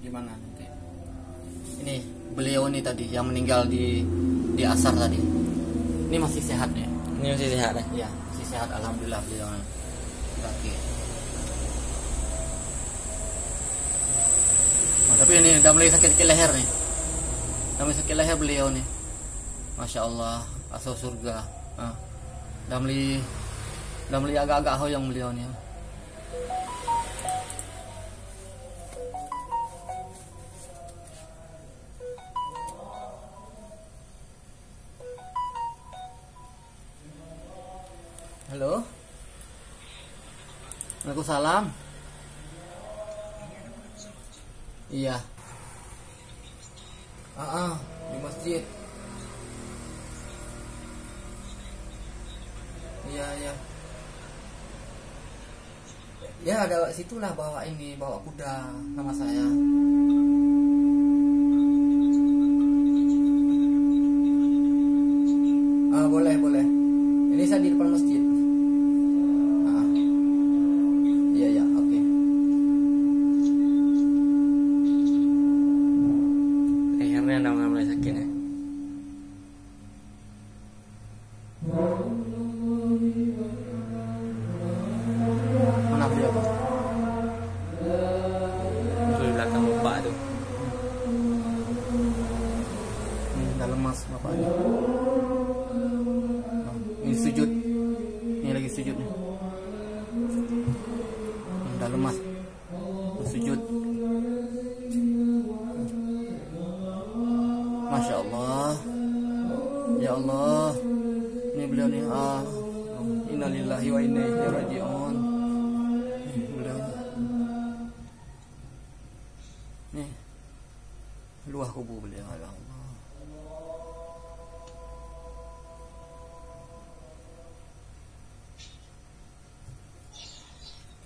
gimana nanti. Ini beliau nih tadi yang meninggal di asar tadi. Ini masih sehat nih. Ini masih sehat ya? Iya, masih sehat alhamdulillah beliau. Oke. Oh, tapi ini udah mulai sakit leher nih. Udah mulai sakit leher beliau nih. Masya Allah, asal surga. Udah mulai agak-agak hoyong beliau nih. Halo. Waalaikumsalam. Iya. Di masjid. Iya. Ya ada situlah bawa kuda sama saya. Boleh. Ini saya di depan masjid. Iya, oke. Lehernya udah mulai sakit ya? Mana beliau? Di belakang bapak tuh. Udah lemas bapaknya. Ini sujud. Ini lagi sujud nih. Udah lemas. Sujud. Masya Allah. Ya Allah. Ini beliau nih. Innalillahi wa inna ilaihi raji'un. Beliau. Nih. Luah kubur beliau. Ya Allah.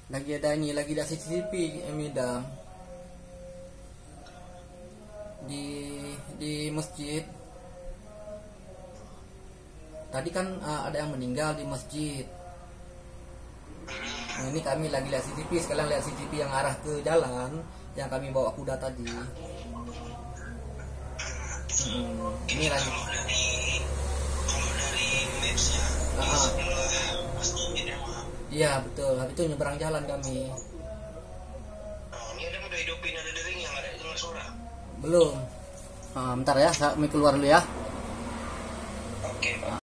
Lagi ada CCTV Midang di masjid. Tadi kan ada yang meninggal di masjid. Nah, ini kami lagi lihat CCTV. Sekarang lihat CCTV yang arah ke jalan yang kami bawa kuda tadi. Ini lagi. Kalau dari mapsnya Iya betul, habis itu nyeberang jalan kami. Ini ada udah hidupin, ada dering yang ada dengar suara. Belum. Bentar ya, kami keluar dulu ya. Oke.